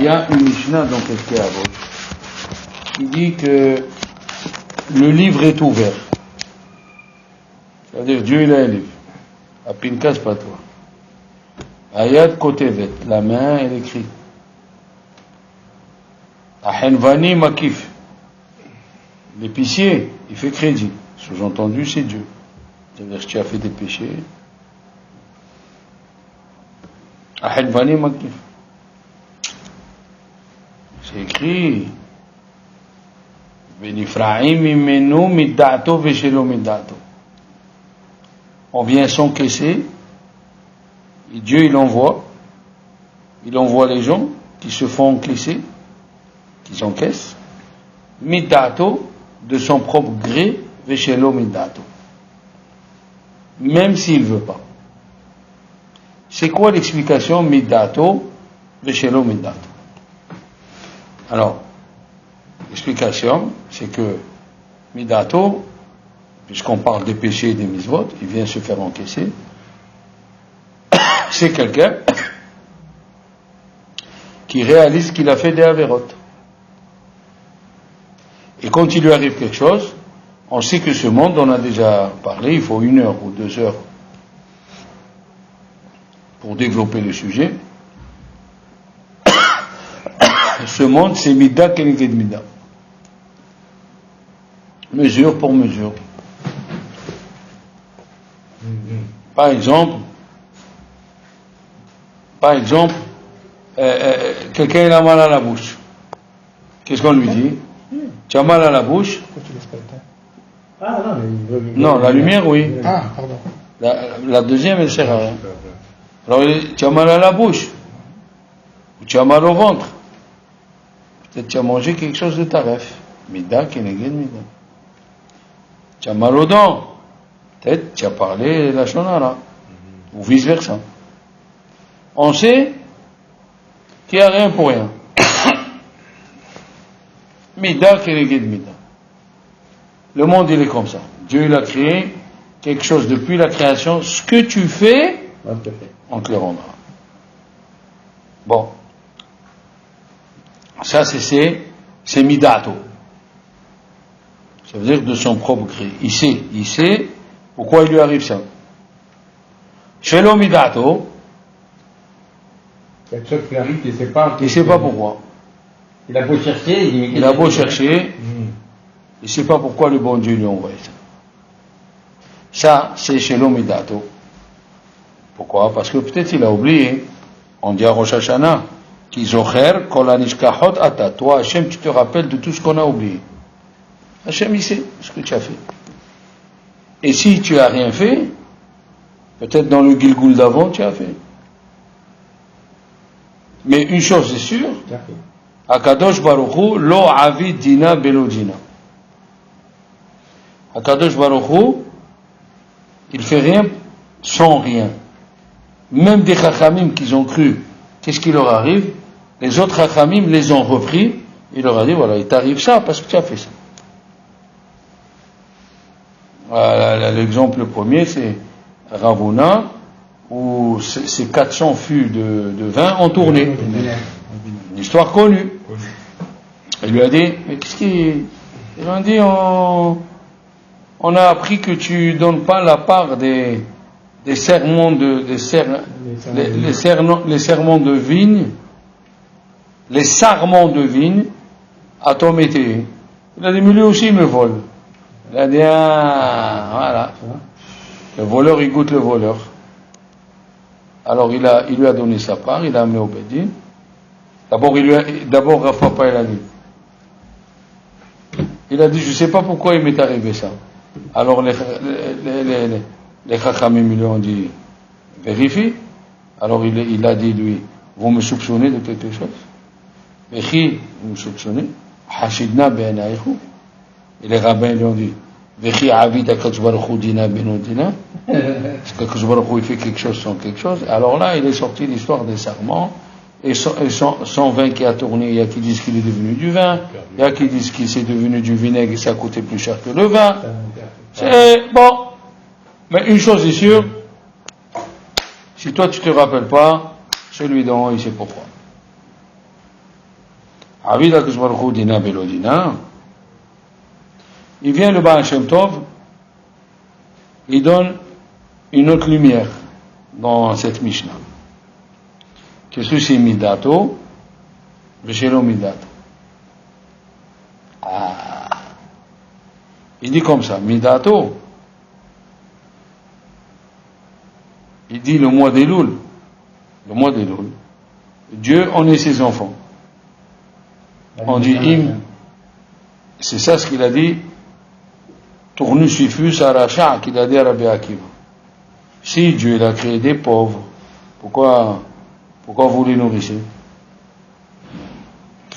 Il y a une Mishnah dans quelques Avot qui dit que le livre est ouvert. C'est-à-dire Dieu il a un livre. À Pinkas pas toi. Ayad Kotevet, la main elle écrit. Ahenvani Makif, l'épicier il fait crédit. Sous-entendu c'est Dieu. C'est-à-dire que tu as fait des péchés. Ahenvani Makif. C'est écrit. On vient s'encaisser et Dieu il envoie les gens qui se font encaisser, qui s'encaissent midato de son propre gré veshelo midato, même s'il veut pas. C'est quoi l'explication midato veshelo midato? Alors l'explication, c'est que Midato, puisqu'on parle des péchés et des misvot, il vient se faire encaisser, c'est quelqu'un qui réalise qu'il a fait des avérotes. Et quand il lui arrive quelque chose, on sait que ce monde, on a déjà parlé, il faut 1 heure ou 2 heures pour développer le sujet. Ce monde, c'est Mida Keneged Mida. Mesure pour mesure. Par exemple, quelqu'un il a mal à la bouche. Qu'est-ce qu'on lui dit? Tu as mal à la bouche? Non, la lumière, oui. Ah, pardon. La deuxième, elle sert à rien. Alors, tu as mal à la bouche, ou tu as mal au ventre. Peut-être tu as mangé quelque chose de taref. Mida Keneged Mida. Tu as mal aux dents, peut-être tu as parlé la shonara, ou vice versa. On sait qu'il n'y a rien pour rien. Mida Keneged Mida. Le monde il est comme ça. Dieu il a créé quelque chose depuis la création. Ce que tu fais, on te le rendra. Bon. Ça c'est Midato. Ça veut dire de son propre gré. Il sait pourquoi il lui arrive ça. Chez l'homme Midato, quelque chose qui arrive, il ne sait pas. Il ne sait pas pourquoi. Il a beau chercher, il ne sait pas pourquoi le bon Dieu lui envoie ça. Ça, c'est chez l'homme Midato. Pourquoi? Parce que peut-être il a oublié. On dit à Rosh Hashanah, qui zocher kol hanishkachot ata. Toi, Hachem, tu te rappelles de tout ce qu'on a oublié. Hachem, il sait ce que tu as fait. Et si tu as rien fait, peut-être dans le Gilgul d'avant, tu as fait. Mais une chose est sûre, Akadosh Baruch Hu, lo avid dina belo dina. Akadosh Baruch Hu, il fait rien sans rien. Même des chachamim qu'ils ont cru, qu'est-ce qui leur arrive? Les autres chachamim les ont repris, il leur a dit, voilà, il t'arrive ça parce que tu as fait ça. Voilà, l'exemple premier, c'est Ravuna, où ces 400 fûts de vin ont tourné. Une histoire connue. Il lui a dit, mais qu'est-ce qu'ils ont dit? On a appris que tu donnes pas la part des serments les serments de vigne, les sarments de vigne à ton métier. Il a dit, mais lui aussi il me vole. Il a dit, voilà. Le voleur, il goûte le voleur. Alors, il lui a donné sa part, il a amené au Bédine. D'abord, Rav Papa, il a dit. Il a dit, je sais pas pourquoi il m'est arrivé ça. Alors, les Chachamim, ils lui ont dit, vérifie. Alors, il a dit, lui, vous me soupçonnez de quelque chose? Vechi, vous me soupçonnez? Hashidna be'enaichu. Et les rabbins lui ont dit, Vechi avid akadosh baruch hu dina beno dina. Parce qu'akadosh baruch hu il fait quelque chose sans quelque chose. Alors là, il est sorti l'histoire des sarments. Et 120 qui a tourné, il y a qui disent qu'il est devenu du vin, il y a qui disent qu'il s'est devenu du vinaigre et ça a coûté plus cher que le vin. C'est bon. Mais une chose est sûre, si toi tu te rappelles pas, celui d'en haut il sait pourquoi. Avid HaKadosh Baruch Hu dina belo dina. Il vient le Baal Shem Tov, il donne une autre lumière dans cette Mishnah. Qu'est-ce que c'est Midato? Veshelo Midato. Il dit comme ça, Midato. Il dit le mois d'Elul. Le mois d'Elul. Dieu, on est ses enfants. On dit Im. C'est ça ce qu'il a dit. Tournus Fifus Aracha, qu'il a dit à Rabbi Akiva. Si Dieu il a créé des pauvres, pourquoi vous les nourrissez?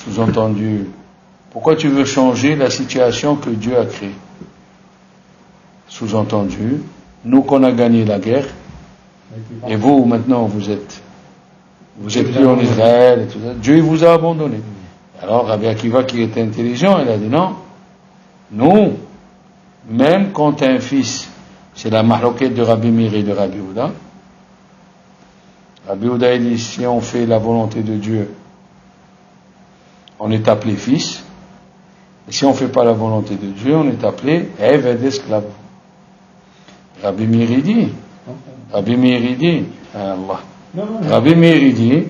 Sous-entendu, pourquoi tu veux changer la situation que Dieu a créée? Sous-entendu, nous qu'on a gagné la guerre, et vous maintenant vous êtes plus en Israël et tout ça, Dieu vous a abandonné. Alors Rabbi Akiva qui était intelligent, il a dit non, nous, même quand un fils, c'est la mahloquette de Rabbi Meir et de Rabbi Houda. Rabbi Houda il dit si on fait la volonté de Dieu, on est appelé fils, et si on ne fait pas la volonté de Dieu, on est appelé Eved, esclave. Rabbi Meir il dit, Allah. Rabbi Meir il dit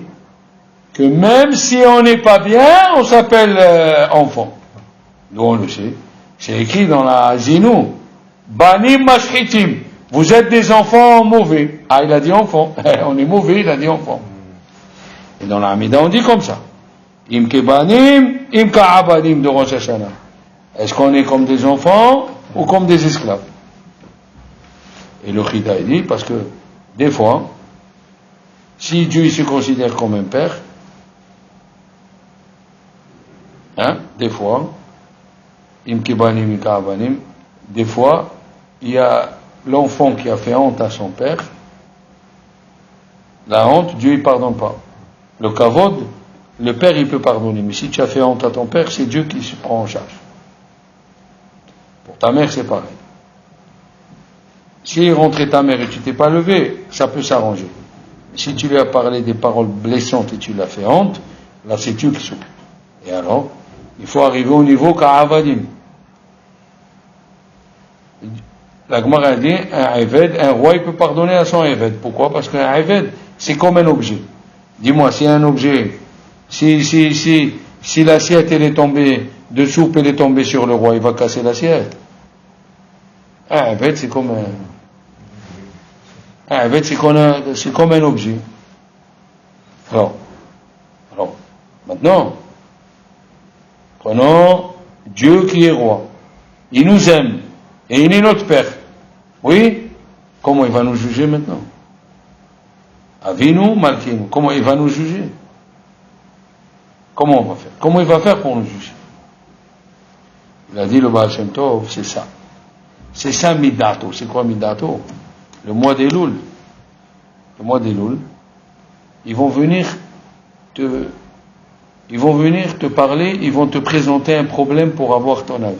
que même si on n'est pas bien, on s'appelle enfant. Nous on le sait. C'est écrit dans la Zinou. Banim mashchitim. Vous êtes des enfants mauvais. Ah, il a dit enfant. On est mauvais, il a dit enfant. Et dans la Hamida, on dit comme ça. Im ke banim, im ka abadim de Rosh Hashanah. Est-ce qu'on est comme des enfants ou comme des esclaves? Et le Chida, il dit, parce que, des fois, si Dieu il se considère comme un père, des fois, im ke banim, im ka abadim, des fois, il y a l'enfant qui a fait honte à son père. La honte, Dieu ne pardonne pas. Le kavod, le père il peut pardonner. Mais si tu as fait honte à ton père, c'est Dieu qui se prend en charge. Pour ta mère, c'est pareil. Si rentrait ta mère et tu t'es pas levé, ça peut s'arranger. Mais si tu lui as parlé des paroles blessantes et tu l'as fait honte, là c'est Dieu qui s'occupe. Et alors, il faut arriver au niveau ka'avadim. La Gemara dit, un Eved, un roi, il peut pardonner à son Eved. Pourquoi? Parce qu'un Eved, c'est comme un objet. Dis-moi, si un objet, si l'assiette, elle est tombée, de soupe, elle est tombée sur le roi, il va casser l'assiette. Un Eved, c'est comme un Eved, c'est comme un objet. Alors, maintenant, prenons Dieu qui est roi. Il nous aime. Et il est notre père. Oui? Comment il va nous juger maintenant? Avinu, Malkinu. Comment il va nous juger? Comment on va faire? Comment il va faire pour nous juger? Il a dit le Baal Shem Tov, c'est ça. C'est ça Midato. C'est quoi Midato? Le mois d'Elul. Le mois d'Elul. Ils vont venir te parler, ils vont te présenter un problème pour avoir ton avis.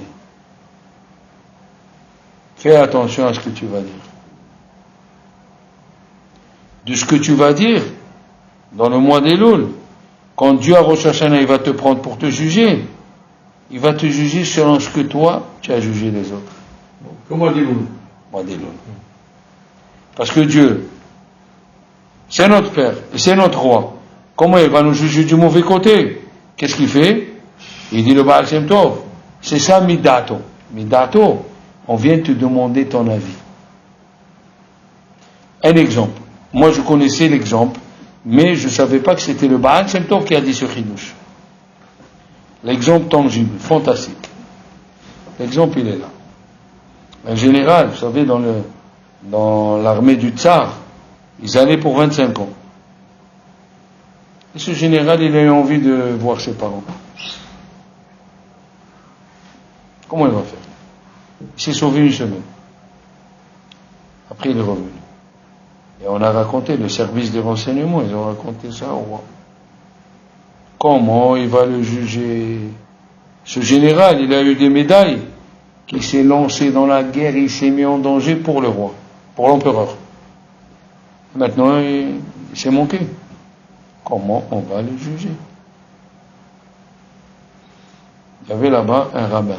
Fais attention à ce que tu vas dire. De ce que tu vas dire dans le mois d'Elul, quand Dieu à Rosh Hashanah il va te prendre pour te juger, il va te juger selon ce que toi tu as jugé les autres. Comment d'Elul? Mois d'Elul. Parce que Dieu, c'est notre Père et c'est notre roi. Comment il va nous juger du mauvais côté? Qu'est-ce qu'il fait? Il dit le Baal Shem Tov. C'est ça Midato. Midato. On vient te demander ton avis. Un exemple. Moi, je connaissais l'exemple, mais je ne savais pas que c'était le Baal Shem Tov qui a dit ce chidouche. L'exemple tangible, fantastique. L'exemple, il est là. Un général, vous savez, dans l'armée du Tsar, ils allaient pour 25 ans. Et ce général, il a eu envie de voir ses parents. Comment il va faire? Il s'est sauvé une semaine. Après, il est revenu. Et on a raconté, le service de renseignement, ils ont raconté ça au roi. Comment il va le juger? Ce général, il a eu des médailles, qui s'est lancé dans la guerre, il s'est mis en danger pour le roi, pour l'empereur. Maintenant, il s'est manqué. Comment on va le juger? il y avait là-bas un rabbin.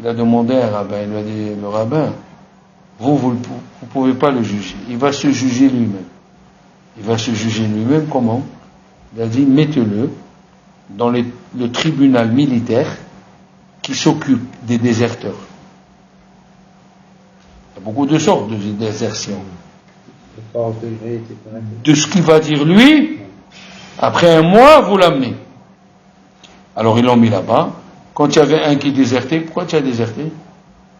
Il a demandé à un rabbin, il lui a dit, le rabbin, vous ne pouvez pas le juger. Il va se juger lui-même. Il va se juger lui-même comment? Il a dit, mettez-le dans le tribunal militaire qui s'occupe des déserteurs. Il y a beaucoup de sortes de désertion. De ce qu'il va dire lui, après un mois, vous l'amenez. Alors ils l'ont mis là-bas. Quand il y avait un qui désertait, pourquoi tu as déserté?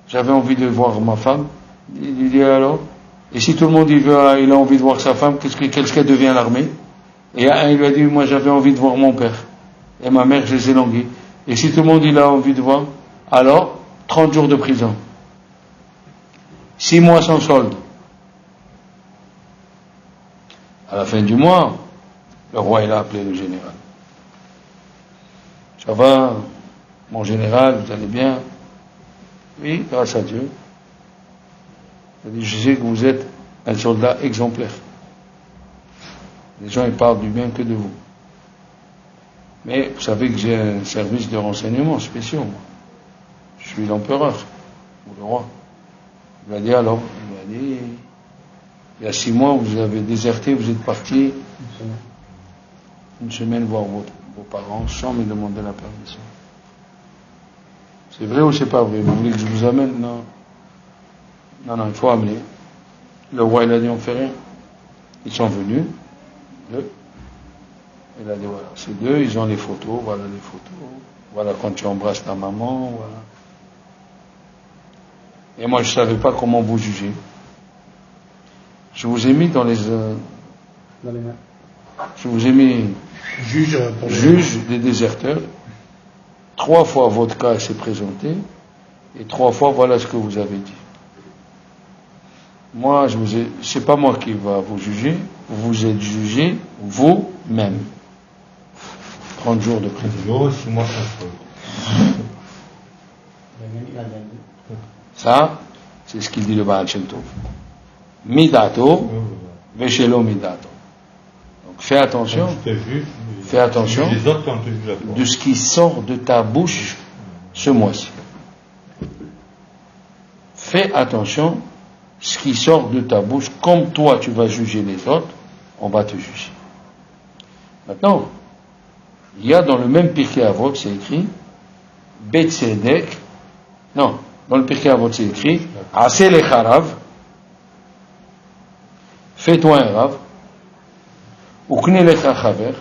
J'avais envie de voir ma femme. Il dit alors? Et si tout le monde il a envie de voir sa femme, qu'est-ce qu'elle devient à l'armée? Et un il lui a dit, moi j'avais envie de voir mon père. Et ma mère, je les ai languis. Et si tout le monde il a envie de voir, alors 30 jours de prison. 6 mois sans solde. À la fin du mois, le roi il a appelé le général. Ça va, mon général, vous allez bien? Oui, grâce à Dieu. Il a dit, je sais que vous êtes un soldat exemplaire. Les gens ils parlent du bien que de vous. Mais vous savez que j'ai un service de renseignement spécial, moi. Je suis l'empereur, ou le roi. Il m'a dit alors, il m'a dit, il y a 6 mois, vous avez déserté, vous êtes parti une semaine voir vos parents sans me demander la permission. C'est vrai ou c'est pas vrai? Vous voulez que je vous amène? Non. Non, il faut amener. Le roi, il a dit, on fait rien. Ils sont venus. Il a dit, voilà, c'est deux, ils ont les photos, voilà les photos. Voilà quand tu embrasses ta maman, voilà. Et moi, je ne savais pas comment vous juger. Je vous ai mis dans les mains. Je vous ai mis juge des déserteurs. 3 fois votre cas s'est présenté. Et 3 fois, voilà ce que vous avez dit. Moi, c'est pas moi qui va vous juger. Vous êtes jugé vous-même. 30 jours de prison. Ça, c'est ce qu'il dit le Baal Shem Tov. Midato, veshelo midato. Donc fais attention de ce qui sort de ta bouche ce mois-ci. Fais attention ce qui sort de ta bouche, comme toi tu vas juger les autres, on va te juger. Maintenant, il y a dans le même Pirkei Avot, c'est écrit, Betzedek, non, dans le Pirkei Avot c'est écrit, Aseh lecha rav, fais-toi un rav, Ukne lecha chaver,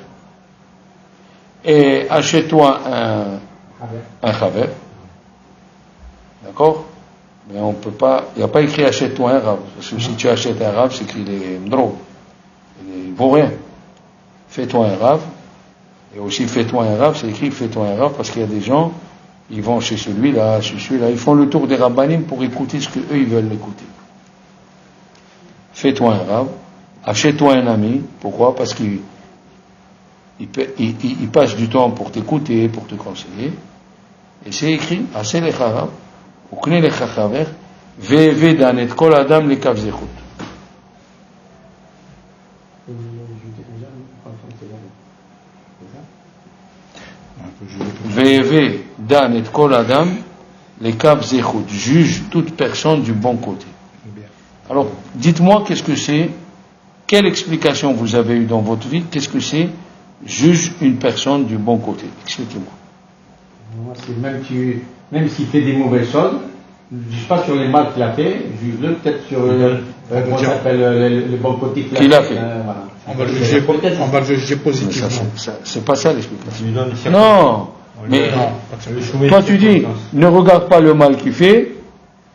et achète-toi un chaver, d'accord? Mais on peut pas, il n'y a pas écrit achète-toi un rav, parce que si tu achètes un rav, c'est qu'il est mdro, il vaut rien. Fais-toi un rav, et aussi fais-toi un rav, c'est écrit fais-toi un rav, parce qu'il y a des gens, ils vont chez celui-là, ils font le tour des rabbanim pour écouter ce qu'eux ils veulent écouter. Fais-toi un rav, achète-toi un ami, pourquoi? Parce qu'il passe du temps pour t'écouter, pour te conseiller, et c'est écrit, Aseh lecha rav, Ukne lecha chaver, ve'eve dan et kol adam lekav zechut. Ve'eve dan et kol adam lekav zechut. Juge toute personne du bon côté. Alors, dites-moi qu'est-ce que c'est, quelle explication vous avez eue dans votre vie, qu'est-ce que c'est, juge une personne du bon côté. Expliquez-moi. Même s'il fait des mauvaises choses, ne juge pas sur les mal qu'il a fait, juge-le peut-être sur le bon côté qu'il a fait. Voilà. On va le juger positivement. C'est pas ça l'explication. Non, mais toi tu dis, ne regarde pas le mal qu'il fait,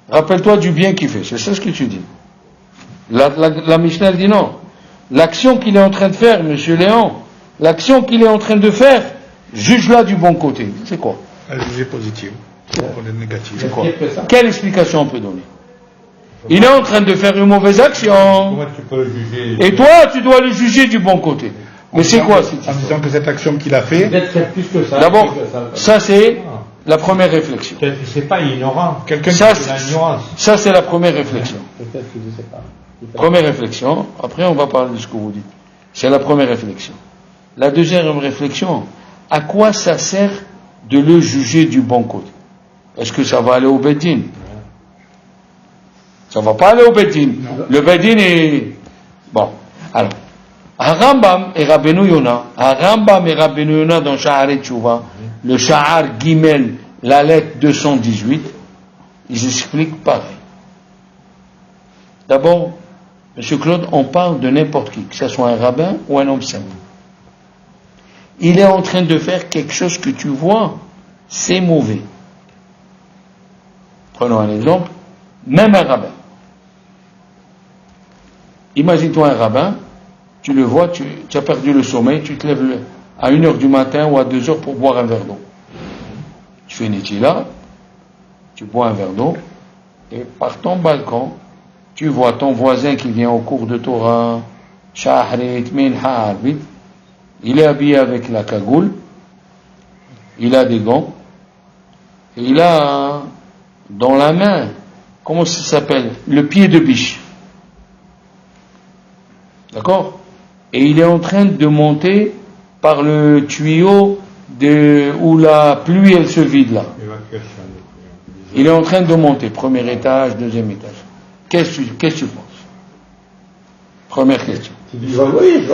rappelle-toi du bien qu'il fait. C'est ça ce que tu dis. La Mishnah dit non. L'action qu'il est en train de faire, monsieur Léon, l'action qu'il est en train de faire, juge-la du bon côté. C'est quoi? Elle juger positive. Pour les négatifs. C'est quoi? Quelle explication on peut donner? Il est en train de faire une mauvaise action. Comment tu peux le juger? Et toi, tu dois le juger du bon côté. Mais c'est quoi cette histoire? En disant que cette action qu'il a fait. Peut-être faire plus que ça. D'abord, ça c'est la première réflexion. C'est pas ignorant. Ça c'est la première réflexion. Peut-être que je sais pas. Première réflexion. Après, on va parler de ce que vous dites. C'est la première réflexion. La deuxième réflexion. À quoi ça sert de le juger du bon côté. Est-ce que ça va aller au Bedin? Ça va pas aller au Bedin. Le Bedin est... Bon, alors, Rambam et Rabbeinu Yona, dans Sha'ar et Tchouva, le Sha'ar Gimel, la lettre 218, ils expliquent pareil. D'abord, M. Claude, on parle de n'importe qui, que ce soit un rabbin ou un homme simple. Il est en train de faire quelque chose que tu vois, c'est mauvais. Prenons un exemple, même un rabbin. Imagine-toi un rabbin, tu le vois, tu as perdu le sommeil, tu te lèves à 1h du matin ou à 2h pour boire un verre d'eau. Tu fais une étila, tu bois un verre d'eau, et par ton balcon, tu vois ton voisin qui vient au cours de Torah, Shahrit, Minha, Arbit, il est habillé avec la cagoule, il a des gants, et il a dans la main, comment ça s'appelle? Le pied de biche. D'accord? Et il est en train de monter par le tuyau où la pluie elle se vide là. Il est en train de monter, premier étage, deuxième étage. Qu'est-ce que tu penses? Première question. Tu dis, oui,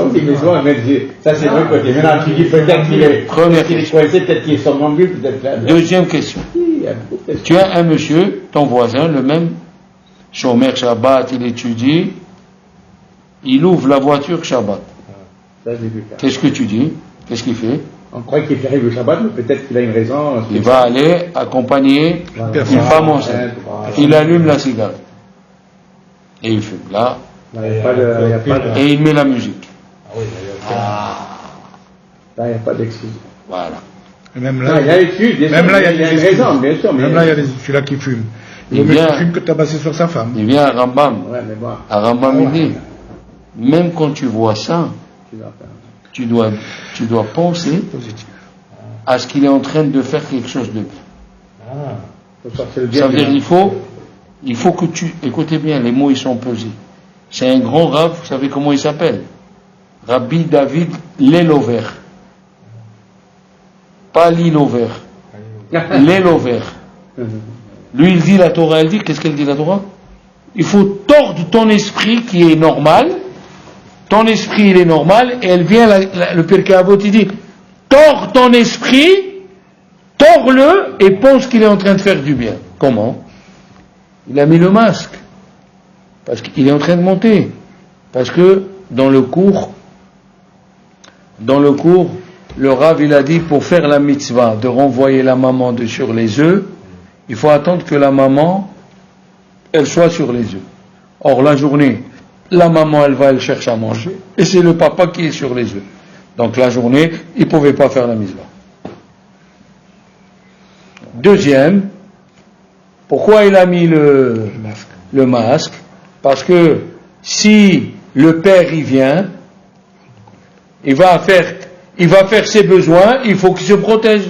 ça c'est vrai côté. Maintenant, tu dis peut-être qu'il est coincé, peut-être qu'il est somnambule, peut-être. Deuxième question. Tu as un monsieur, ton voisin, le même, Shomer Shabbat, il étudie, il ouvre la voiture Shabbat. Qu'est-ce que tu dis? Qu'est-ce qu'il fait? On croit qu'il fait le Shabbat, mais peut-être qu'il a une raison. Il va aller accompagner une femme enceinte. Il allume la cigarette. Et il fume. Là. Et il met la musique. Là, il n'y a pas d'excuse. Voilà. Et même là, il y a excuse. Même là, il y a une raison, bien sûr. Même là, il y a celui-là qui fume. Il vaut mieux qu'il fume que tabasser sur sa femme. Il vient à Rambam. Ouais, mais bon. À Rambam, il dit, même quand tu vois ça, tu dois penser à ce qu'il est en train de faire quelque chose de bien. Ça veut dire il faut que tu... Écoutez bien, les mots ils sont pesés. C'est un grand rav, vous savez comment il s'appelle? Rabbi David Lelover. Pas Lilover. Lelover. Lui il dit la Torah, elle dit, qu'est-ce qu'elle dit la Torah? Il faut tordre ton esprit qui est normal. Ton esprit il est normal, et elle vient, le Pirkei Avot il dit, tords ton esprit, tords-le et pense qu'il est en train de faire du bien. Comment? Il a mis le masque, parce qu'il est en train de monter, parce que dans le cours, le Rav il a dit, pour faire la mitzvah de renvoyer la maman sur les œufs, il faut attendre que la maman elle soit sur les œufs. Or la journée, la maman elle cherche à manger, et c'est le papa qui est sur les œufs. Donc la journée, il ne pouvait pas faire la mitzvah. Deuxième, pourquoi il a mis le masque? Parce que si le père y vient, il va faire ses besoins, il faut qu'il se protège.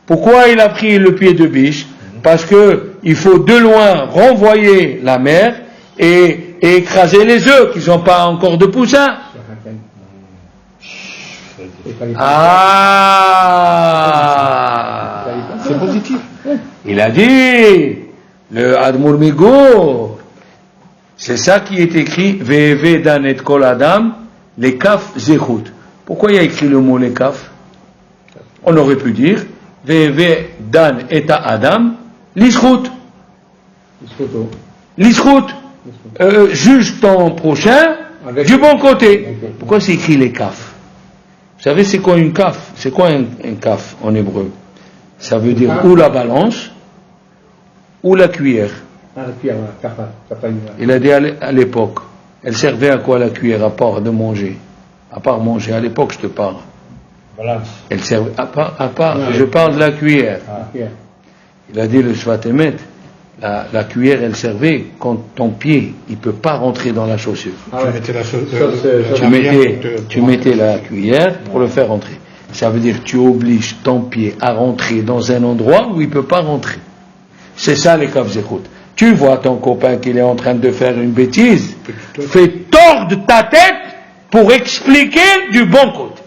Pourquoi il a pris le pied de biche? Parce que il faut de loin renvoyer la mère et écraser les œufs qui n'ont pas encore de poussins. C'est positif. Il a dit, le Admour Migo, c'est ça qui est écrit, Ve'eve dan et kol adam, les kaf zechut. Pourquoi il y a écrit le mot les kaf? On aurait pu dire, Ve'eve dan et adam, l'ishut. L'ishut. Juge ton prochain du bon côté. Pourquoi c'est écrit les kaf? Vous savez c'est quoi une kaf? C'est quoi un kaf en hébreu? Ça veut dire ou la balance ou la cuillère. Il a dit à l'époque, elle servait à quoi la cuillère à part de manger? À part manger, à l'époque je te parle. Elle servait à part je parle de la cuillère. Il a dit le Svatemet, la cuillère elle servait quand ton pied il peut pas rentrer dans la chaussure. Tu mettais la cuillère pour le faire rentrer. Ça veut dire que tu obliges ton pied à rentrer dans un endroit où il peut pas rentrer. C'est ça les kaf zechut. Tu vois ton copain qu'il est en train de faire une bêtise, fais tordre ta tête pour expliquer du bon côté.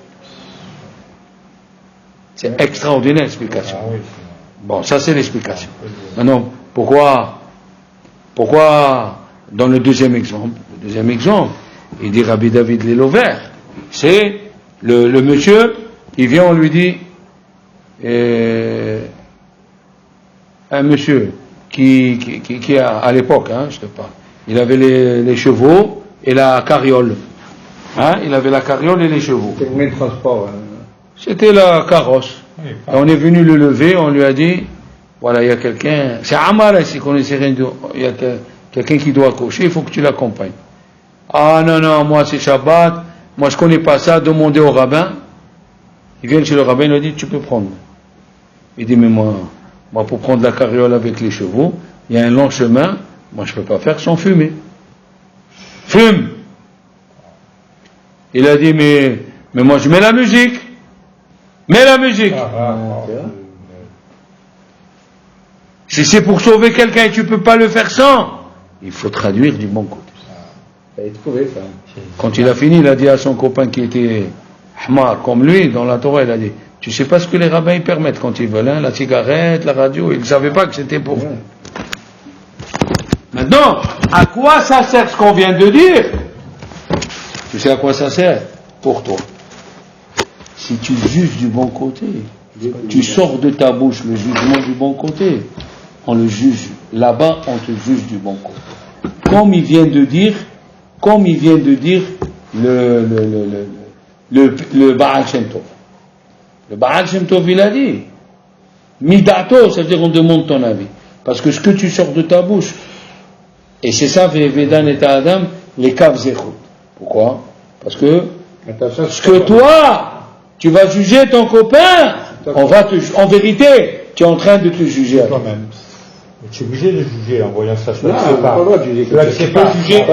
C'est extraordinaire l'explication. Bon, ça c'est l'explication. Maintenant, pourquoi dans le deuxième exemple, il dit Rabbi David Lelover, c'est le monsieur, il vient, on lui dit, un monsieur qui a, à l'époque, je te parle, il avait les chevaux et la carriole. Il avait la carriole et les chevaux. C'est le moyen de transport. C'était la carrosse. Et on est venu le lever, on lui a dit, voilà, il y a quelqu'un, c'est Amar ici qu'on essaie rien de, il y a quelqu'un qui doit accoucher, il faut que tu l'accompagnes. Ah non, moi c'est Shabbat, moi je connais pas ça, demandez au rabbin. Il vient chez le rabbin, il lui dit, tu peux prendre. Il dit, mais moi pour prendre la carriole avec les chevaux, il y a un long chemin, moi je peux pas faire sans fumer. Fume! Il a dit, mais moi je mets la musique. Mets la musique. Si c'est pour sauver quelqu'un et tu peux pas le faire sans, il faut traduire du bon côté. Quand il a fini, il a dit à son copain qui était Hamar comme lui, dans la Torah, il a dit, tu sais pas ce que les rabbins ils permettent quand ils veulent, la cigarette, la radio, ils ne savaient pas que c'était pour vous. Maintenant, à quoi ça sert ce qu'on vient de dire? Tu sais à quoi ça sert? Pour toi. Si tu juges du bon côté, tu sors de ta bouche le jugement du bon côté, on le juge. Là-bas, on te juge du bon côté. Comme il vient de dire le Baal Shem Tov. Le Baal Shem Tov, il a dit, Midato, ça veut dire on demande ton avis. Parce que ce que tu sors de ta bouche, et c'est ça, Vedan et Adam, les Kav Zechut. Pourquoi? Parce que ce que toi, tu vas juger ton copain, en vérité, tu es en train de te juger à toi-même. Tu es obligé de juger en voyant ça. Tu n'as pas le droit de juger. Tu peux pas obligé.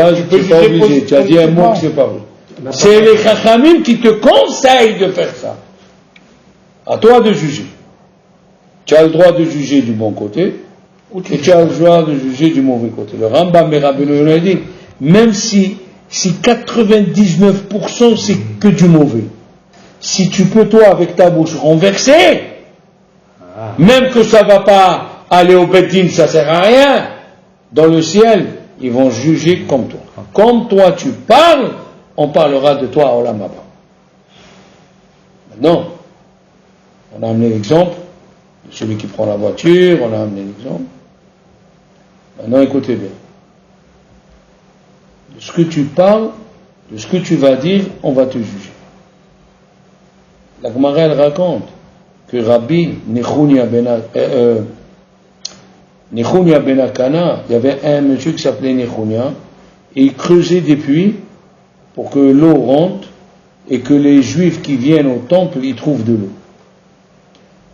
Tu as dit un mot que c'est pas vrai. C'est les Chachamim qui te conseillent de faire ça. À toi de juger. Tu as le droit de juger du bon côté, et tu as le droit de juger du mauvais côté. Le Rambam et Rabbi Noé a dit, même si 99% c'est que du mauvais, si tu peux toi avec ta bouche renverser, même que ça va pas aller au Beddin, ça sert à rien, dans le ciel, ils vont juger comme toi. Comme toi tu parles, on parlera de toi à Olam Haba. Maintenant, on a amené l'exemple de celui qui prend la voiture, on a amené l'exemple. Maintenant écoutez bien. De ce que tu parles, de ce que tu vas dire, on va te juger. La Gemara elle raconte que Rabbi Nechunia ben Akana, il y avait un monsieur qui s'appelait Nechunia, et il creusait des puits pour que l'eau rentre et que les Juifs qui viennent au temple y trouvent de l'eau.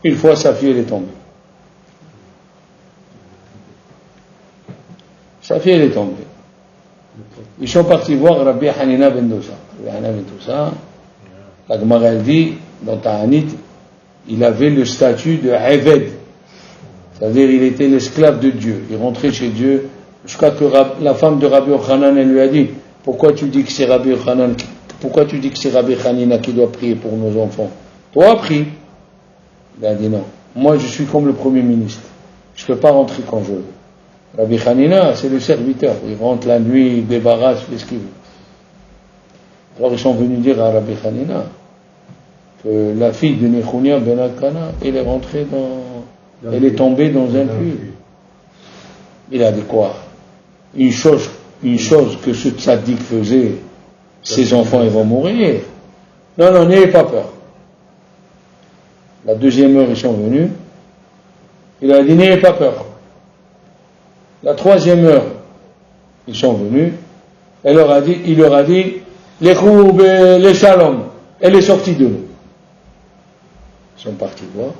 Une fois sa fille elle est tombée. Sa fille elle est tombée. Ils sont partis voir Rabbi Hanina ben Dosa. Rabbi Hanina ben Dosa, la Gemara elle dit, dans Ta'anit, il avait le statut de Eved. C'est-à-dire, il était l'esclave de Dieu. Il rentrait chez Dieu, jusqu'à que la femme de Rabbi Yochanan, elle lui a dit, pourquoi tu dis que c'est Rabbi Yochanan, pourquoi tu dis que c'est Rabbi Hanina qui doit prier pour nos enfants? Toi, prie. Il a dit non. Moi, je suis comme le Premier ministre. Je ne peux pas rentrer quand je veux. Rabbi Hanina, c'est le serviteur. Il rentre la nuit, il débarrasse, fait ce qu'il veut. Alors, ils sont venus dire à Rabbi Hanina que la fille de Nechunia ben Akana, elle est rentrée elle est tombée dans un puits. Il a dit quoi? Une chose que ce tzaddik faisait, ses enfants ils vont mourir. Non, n'ayez pas peur. La deuxième heure, ils sont venus. Il a dit, n'ayez pas peur. La troisième heure, ils sont venus. Il leur a dit, les choub, les shalom. Elle est sortie de l'eau. Ils sont partis voir.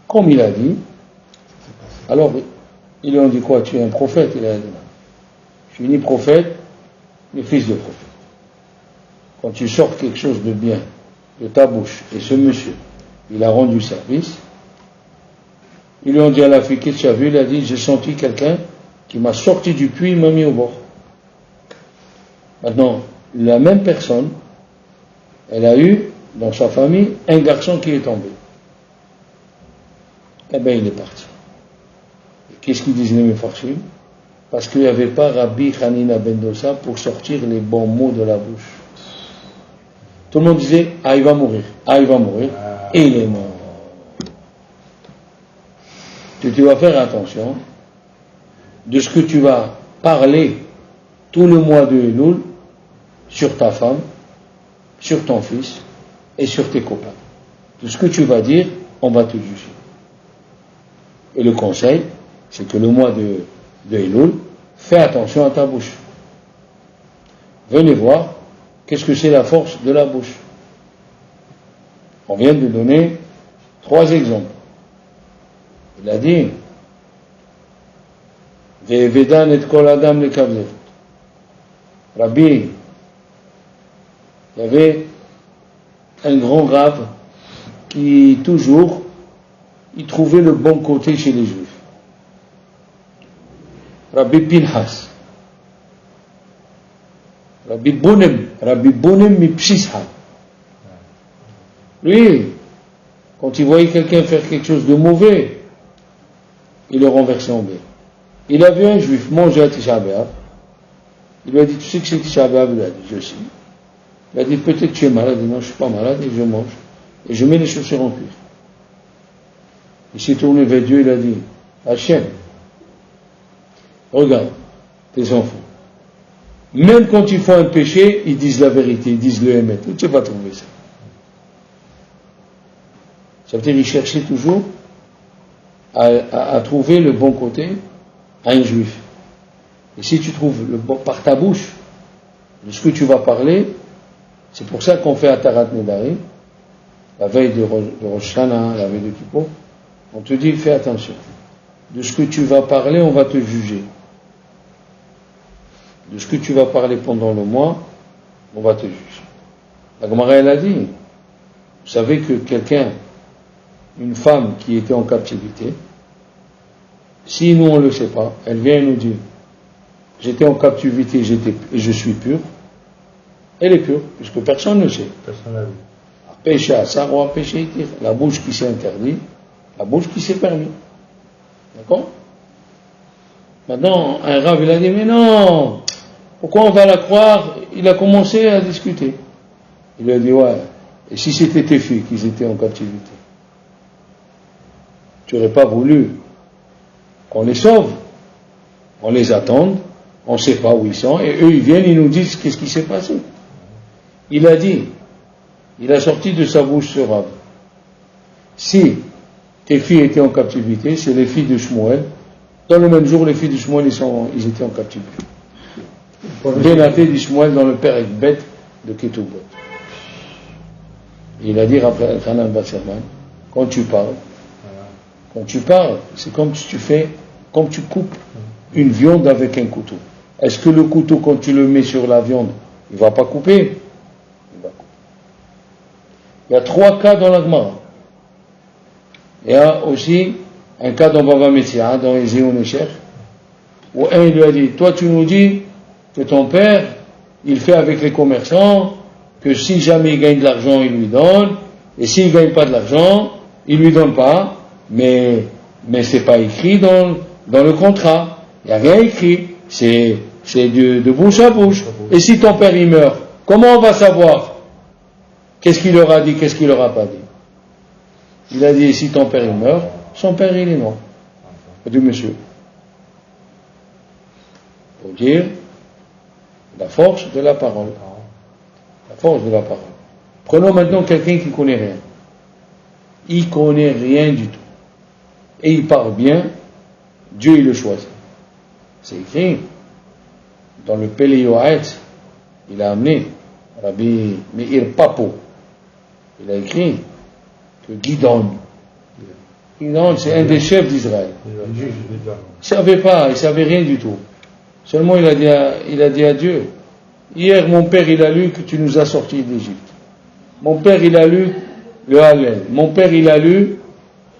Comme il a dit, alors ils lui ont dit quoi? Tu es un prophète? Il a dit non. Je suis ni prophète, ni fils de prophète. Quand tu sors quelque chose de bien de ta bouche, et ce monsieur, il a rendu service, ils lui ont dit à la fille, qu'est-ce que tu as vu? Il a dit, j'ai senti quelqu'un qui m'a sorti du puits, il m'a mis au bord. Maintenant, la même personne, elle a eu dans sa famille un garçon qui est tombé. Eh bien, il est parti. Et qu'est-ce qu'ils disent les Mefarshim? Parce qu'il n'y avait pas Rabbi Hanina ben Dosa pour sortir les bons mots de la bouche. Tout le monde disait, ah, il va mourir, ah, il va mourir, et il est mort. Tu dois faire attention de ce que tu vas parler tout le mois de Elul sur ta femme, sur ton fils et sur tes copains. Tout ce que tu vas dire, on va te juger. Et le conseil, c'est que le mois de Elul, fais attention à ta bouche. Venez voir qu'est-ce que c'est la force de la bouche. On vient de donner 3 exemples. Il a dit Ve'evedan et kol adam lekavzeh. Rabbi, il y avait un grand rave qui toujours il trouvait le bon côté chez les juifs. Rabbi Pinhas, Rabbi Bonem Mipsisha. Lui, quand il voyait quelqu'un faire quelque chose de mauvais, il le renversait en bien. Il a vu un juif manger à Tisha B'Av. Il lui a dit, tu sais que c'est Tisha B'Av? Il a dit, je sais. Il a dit, peut-être que tu es malade. Il a dit, non, je ne suis pas malade et je mange. Et je mets les chaussures en cuir. Il s'est tourné vers Dieu, il a dit, Hachem, regarde tes enfants. Même quand ils font un péché, ils disent la vérité, ils disent le émet. Où tu vas trouver ça? Ça veut dire qu'ils cherchaient toujours à trouver le bon côté à un juif. Et si tu trouves le bon par ta bouche de ce que tu vas parler, c'est pour ça qu'on fait Atarat Nedarim, la veille de Rosh Hashanah, la veille de Kippour, on te dit fais attention. De ce que tu vas parler, on va te juger. De ce que tu vas parler pendant le mois, on va te juger. La Gemara, elle a dit, vous savez que quelqu'un, une femme qui était en captivité, si nous on ne le sait pas, elle vient et nous dit, j'étais en captivité et je suis pure, elle est pure, puisque personne ne sait. Personne n'a vu. Péché à ça, ou à péché itir. La bouche qui s'est interdite, la bouche qui s'est permis. D'accord? Maintenant, un rave, il a dit, mais non, pourquoi on va la croire? Il a commencé à discuter. Il lui a dit, ouais, et si c'était tes filles qui étaient en captivité? Tu n'aurais pas voulu qu'on les sauve, on les attende, on ne sait pas où ils sont, et eux ils viennent, ils nous disent qu'est-ce qui s'est passé. Il a dit, il a sorti de sa bouche ce rave. Si tes filles étaient en captivité, c'est les filles de Shmuel. Dans le même jour, les filles de Shmuel, ils étaient en captivité. Bénaté de Shmuel dans le père Ekbet de Ketubot. Il a dit, après Hanan Basserman, quand tu parles, c'est comme si comme tu coupes une viande avec un couteau. Est-ce que le couteau, quand tu le mets sur la viande, il ne va pas couper? Il va couper. Il y a 3 cas dans la Gemara. Il y a aussi un cas dans Bava Metzia, dans Ezéon Esher, où un il lui a dit, toi tu nous dis que ton père, il fait avec les commerçants, que si jamais il gagne de l'argent, il lui donne, et s'il ne gagne pas de l'argent, il ne lui donne pas, mais c'est pas écrit dans le contrat. Il n'y a rien écrit. C'est de bouche à bouche. Et si ton père il meurt, comment on va savoir qu'est-ce qu'il leur a dit, qu'est-ce qu'il leur a pas dit? Il a dit, si ton père il meurt, son père il est mort. Il a dit, monsieur. Pour dire la force de la parole. La force de la parole. Prenons maintenant quelqu'un qui connaît rien. Il connaît rien du tout. Et il parle bien, Dieu il le choisit. C'est écrit dans le Pele Yoetz, il a amené Rabbi Meir Papo. Il a écrit que Gidon, c'est un des chefs d'Israël. Il ne savait pas, il ne savait rien du tout. Seulement il a dit à Dieu, hier mon père il a lu que tu nous as sortis d'Égypte. Mon père il a lu le Hallel. Mon père il a lu,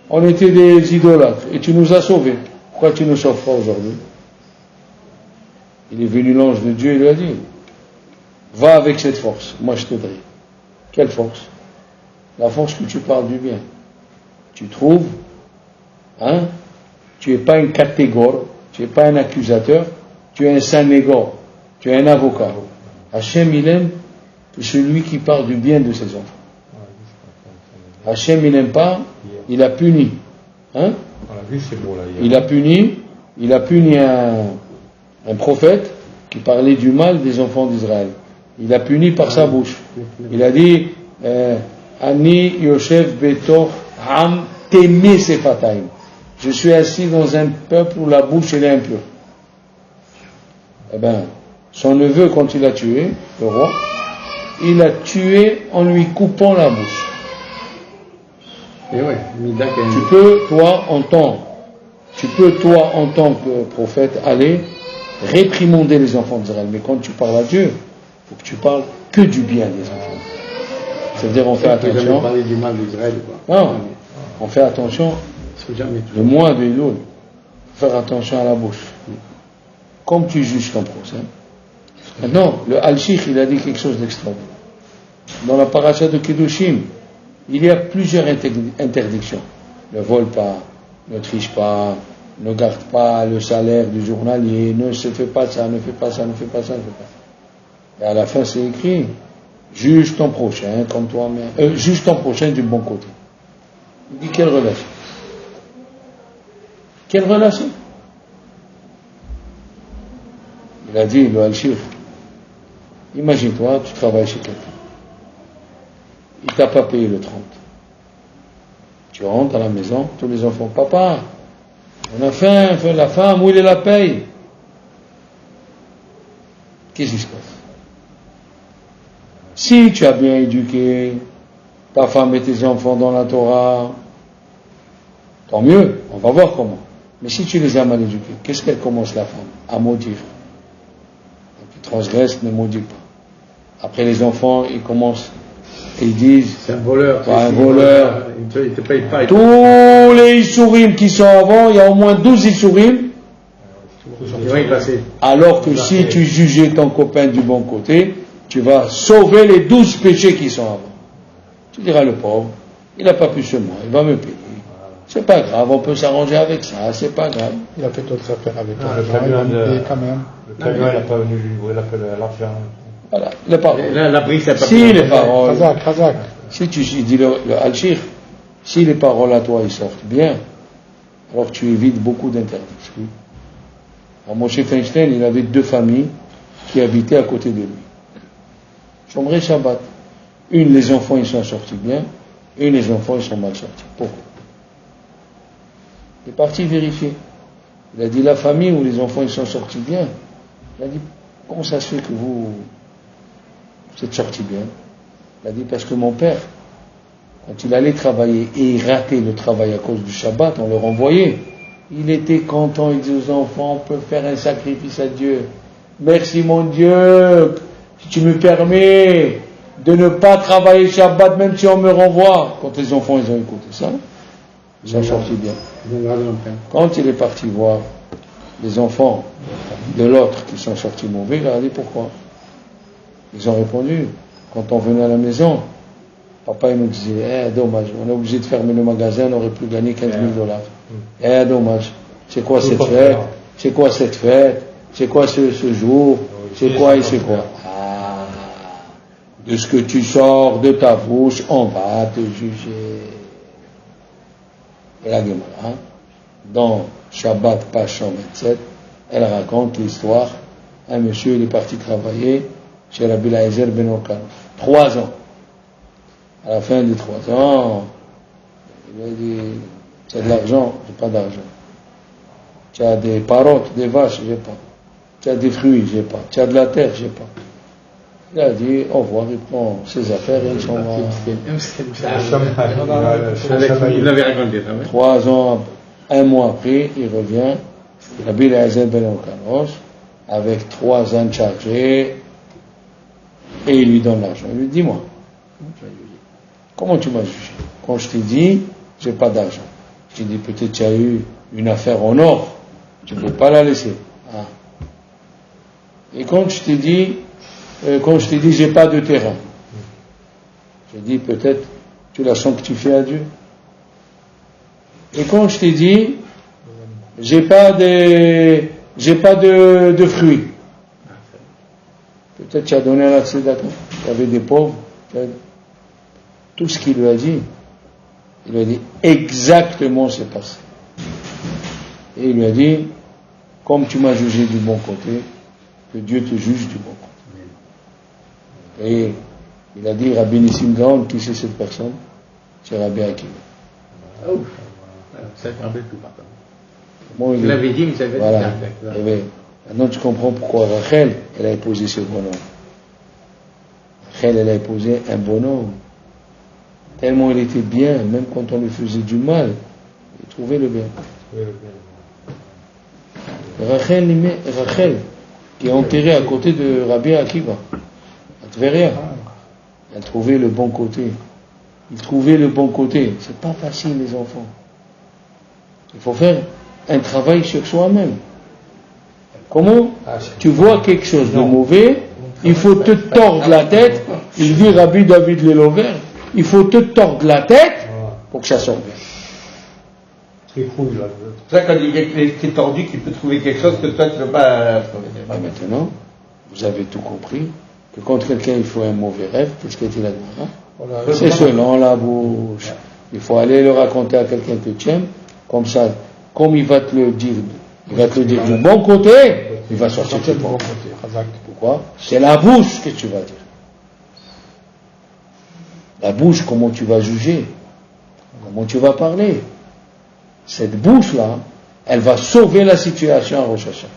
on était des idolâtres et tu nous as sauvés. Pourquoi tu ne nous sauves pas aujourd'hui? Il est venu l'ange de Dieu et lui a dit, va avec cette force, moi je t'aiderai. Quelle force? la force que tu parles du bien. Tu trouves, hein, tu n'es pas un catégore, tu n'es pas un accusateur, tu es un sanégor, tu es un avocat. Hachem, il aime que celui qui parle du bien de ses enfants. Hachem, il n'aime pas, il a puni. Hein? Il a puni un prophète qui parlait du mal des enfants d'Israël. Il a puni par sa bouche. Il a dit Ani Yoshev Betor Ham Temé Sefataim. Je suis assis dans un peuple où la bouche elle est impure. Eh bien, son neveu, quand il a tué le roi, il a tué en lui coupant la bouche. Et ouais, tu peux, toi, en tant que prophète, aller réprimander les enfants d'Israël. Mais quand tu parles à Dieu, il faut que tu parles que du bien des enfants. C'est-à-dire, on fait attention. Jamais parler du mal d'Israël, quoi. Non, on fait attention. Le mois de Elul, faire attention à la bouche. Comme tu juges ton procès. Maintenant, le Al-Shikh, il a dit quelque chose d'extraordinaire. Dans la paracha de Kedushim, il y a plusieurs interdictions. Ne vole pas, ne triche pas, ne garde pas le salaire du journalier, ne se fait pas ça, ne fais pas ça, ne fais pas ça, ne fais pas ça. Et à la fin, c'est écrit, juge ton prochain comme toi-même, juge ton prochain du bon côté. Il dit quelle relation? Quelle relation? Il a dit, le Al-Shir, imagine-toi, tu travailles chez quelqu'un. Il t'a pas payé le 30. Tu rentres à la maison, tous les enfants, papa, on a faim, la femme, où il est la paye? Qu'est-ce qui se passe? Si tu as bien éduqué ta femme et tes enfants dans la Torah, tant mieux, on va voir comment. Mais si tu les as mal éduqués, qu'est-ce qu'elle commence la femme? À maudire. Donc ils transgressent, ne maudit pas. Après les enfants, ils commencent et ils disent c'est un voleur. C'est un voleur. Il te paye pas. Tous les Issourim qui sont avant, il y a au moins 12 Issourim. Alors que si tu jugeais ton copain du bon côté, tu vas sauver les 12 péchés qui sont avant. Tu diras le pauvre, il n'a pas pu se moi, il va me payer. C'est pas grave, on peut s'arranger avec ça, c'est pas grave. Il a fait d'autres affaires avec toi, le camion il va payer quand même. Le camion, il n'a pas venu lui ouvrir l'argent. Voilà, les paroles. La brise, c'est pas Si les paroles, Razak. si tu dis le Al-Shir, si les paroles à toi ils sortent bien, alors tu évites beaucoup d'interdictions. Alors Moshe Feinstein, il avait 2 familles qui habitaient à côté de lui. Shomrei Shabbat. Une, les enfants ils sont sortis bien, une, les enfants ils sont mal sortis. Pourquoi? Il est parti vérifier. Il a dit la famille où les enfants ils sont sortis bien. Il a dit comment ça se fait que vous êtes sortis bien? Il a dit parce que mon père, quand il allait travailler et il ratait le travail à cause du Shabbat, on le renvoyait. Il était content, il disait aux enfants, on peut faire un sacrifice à Dieu. Merci mon Dieu, si tu me permets de ne pas travailler Shabbat même si on me renvoie. Quand les enfants ils ont écouté ça, ils sont sortis bien. Quand il est parti voir les enfants de l'autre qui sont sortis mauvais, il leur a dit pourquoi. Ils ont répondu, quand on venait à la maison, papa il nous disait, dommage, on est obligé de fermer le magasin, on aurait pu gagner $15 000. Dommage, c'est quoi cette fête? C'est quoi cette fête? C'est quoi ce jour? C'est quoi et c'est quoi? De ce que tu sors de ta bouche, on va te juger. Et la Gemara, dans Shabbat, page 127, elle raconte l'histoire. Un monsieur, il est parti travailler chez Rabbi Eliezer ben Orkan. 3 ans. À la fin des 3 ans, il a dit, tu as de l'argent? J'ai pas d'argent. Tu as des parottes, des vaches? J'ai pas. Tu as des fruits? J'ai pas. Tu as de la terre? J'ai pas. Il a dit, au revoir, il prend ses affaires et il s'en va. Il l'avait raconté, ça, 3 ans, 1 mois après, il revient, Rabbi Eliezer ben Orkanos, avec 3 ânes chargés, et il lui donne l'argent. Il lui dit, dis-moi, comment tu m'as jugé? Quand je t'ai dit, j'ai pas d'argent. Je t'ai dit, peut-être tu as eu une affaire en or, tu ne peux pas la laisser. Et quand je t'ai dit, j'ai pas de terrain, j'ai dit, peut-être tu l'as sanctifié à Dieu. Et quand je t'ai dit, j'ai pas de fruits, peut-être tu as donné à la tzedaka, tu avais des pauvres, tout ce qu'il lui a dit, il lui a dit exactement c'est passé. Et il lui a dit, comme tu m'as jugé du bon côté, que Dieu te juge du bon côté. Et il a dit, Rabbi Nissim Gaon, qui c'est cette personne? C'est Rabbi Akiva. Oh, ça te rappelle plus maintenant. Bon, Vous l'avez dit, mais ça fait voilà. Maintenant tu comprends pourquoi Rachel, elle a posé ce bonhomme. Rachel, elle a posé un bonhomme. Tellement il était bien, même quand on lui faisait du mal, il trouvait le bien. Rachel, qui est enterrée à côté de Rabbi Akiva, à Tveria, elle trouvait le bon côté. Il trouvait le bon côté. C'est pas facile, les enfants. Il faut faire un travail sur soi-même. Comment tu vois quelque chose de mauvais, il faut te tordre la tête. Il dit Rabbi David Lelover, il faut te tordre la tête pour que ça sorte bien. C'est pour ça quand il est tordu qu'il peut trouver quelque chose que toi tu ne peux pas trouver. Maintenant, vous avez tout compris que quand quelqu'un il fait un mauvais rêve, qu'est-ce qu'il dit là-dedans? C'est selon la bouche. Il faut aller le raconter à quelqu'un que tu aimes, comme ça, comme il va te le dire, il va te le dire du bon côté, il va sortir du bon côté. Pourquoi? C'est la bouche que tu vas dire. La bouche, comment tu vas juger, comment tu vas parler. Cette bouche-là, elle va sauver la situation à Rosh Hashanah.